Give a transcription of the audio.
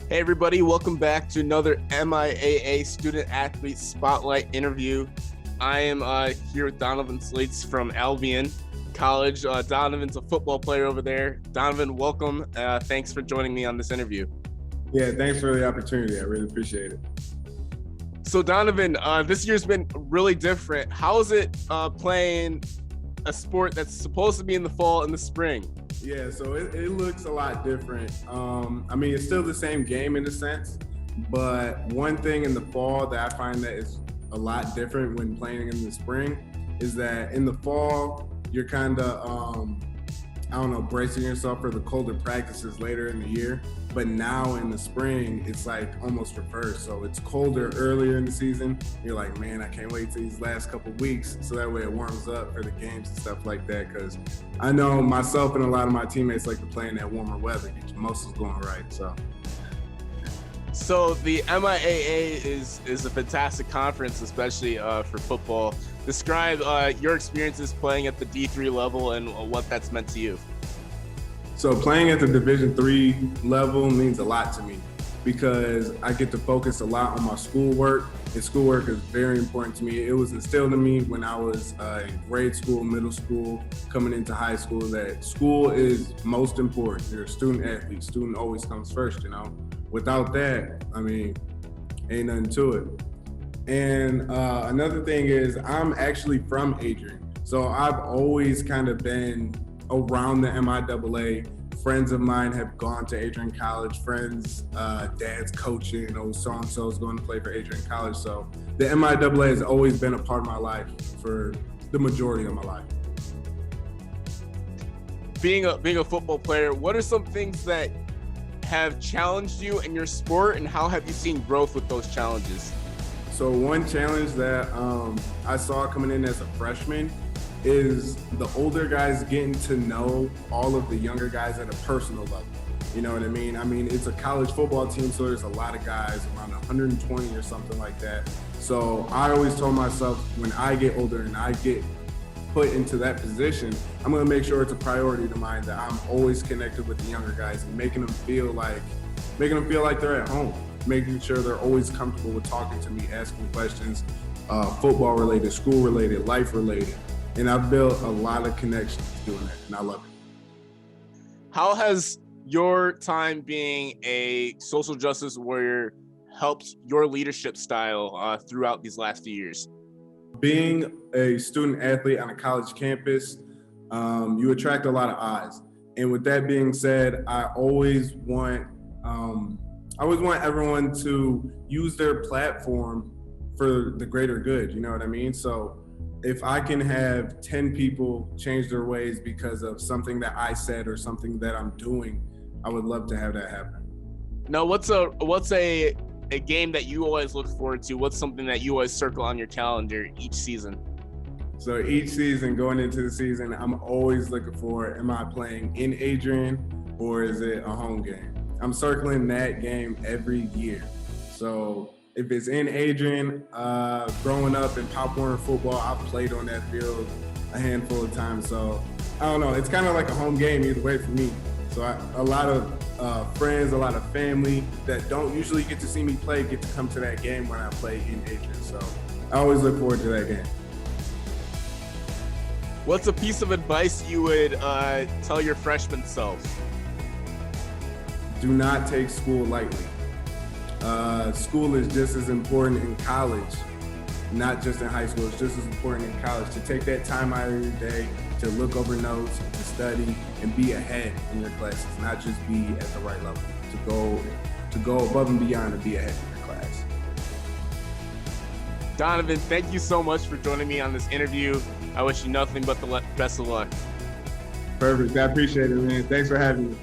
Hey everybody, welcome back to another MIAA Student Athlete Spotlight interview. I am here with Donovan Slates from Albion College. Donovan's a football player over there. Donovan, welcome. Thanks for joining me on this interview. Yeah, thanks for the opportunity. I really appreciate it. So Donovan, this year's been really different. How is it playing a sport that's supposed to be in the fall and the spring? Yeah, so it looks a lot different. It's still the same game in a sense, but one thing in the fall that I find that is a lot different when playing in the spring is that in the fall, you're kind of, bracing yourself for the colder practices later in the year. But now in the spring, it's like almost reversed. So it's colder earlier in the season. You're like, man, I can't wait to these last couple of weeks. So that way it warms up for the games and stuff like that. Because I know myself and a lot of my teammates like to play in that warmer weather. Get your muscles going right. So the MIAA is a fantastic conference, especially for football. Describe your experiences playing at the D3 level and what that's meant to you. So playing at the Division III level means a lot to me because I get to focus a lot on my schoolwork, and schoolwork is very important to me. It was instilled in me when I was in grade school, middle school, coming into high school, that school is most important. You're a student athlete. Student always comes first, you know. Without that, ain't nothing to it. And another thing is I'm actually from Adrian. So I've always kind of been around the MIAA. Friends of mine have gone to Adrian College. Friends, dad's coaching, so-and-so is going to play for Adrian College. So the MIAA has always been a part of my life for the majority of my life. Being a football player, what are some things that have challenged you in your sport, and how have you seen growth with those challenges? So one challenge that I saw coming in as a freshman is the older guys getting to know all of the younger guys at a personal level. You know what I mean? It's a college football team, so there's a lot of guys, around 120 or something like that. So I always told myself, when I get older and I get put into that position, I'm gonna make sure it's a priority to mine that I'm always connected with the younger guys and making them feel like they're at home, making sure they're always comfortable with talking to me, asking questions, football related, school related, life related. And I've built a lot of connections doing that, and I love it. How has your time being a social justice warrior helped your leadership style throughout these last few years? Being a student athlete on a college campus, you attract a lot of eyes. And with that being said, I always want everyone to use their platform for the greater good. You know what I mean? So if I can have 10 people change their ways because of something that I said or something that I'm doing, I would love to have that happen. Now, what's a game that you always look forward to? What's something that you always circle on your calendar each season? So each season, going into the season, I'm always looking for, am I playing in Adrian or is it a home game? I'm circling that game every year. So if it's in Adrian, growing up in Pop Warner football, I've played on that field a handful of times. So I don't know, it's kind of like a home game either way for me. So a lot of friends, a lot of family that don't usually get to see me play get to come to that game when I play in Adrian. So I always look forward to that game. What's a piece of advice you would tell your freshman self? Do not take school lightly. School is just as important in college, not just in high school. It's just as important in college to take that time out of your day to look over notes, to study, and be ahead in your classes, not just be at the right level, to go above and beyond and be ahead in your class. Donovan, thank you so much for joining me on this interview. I wish you nothing but the best of luck. Perfect. I appreciate it, man. Thanks for having me.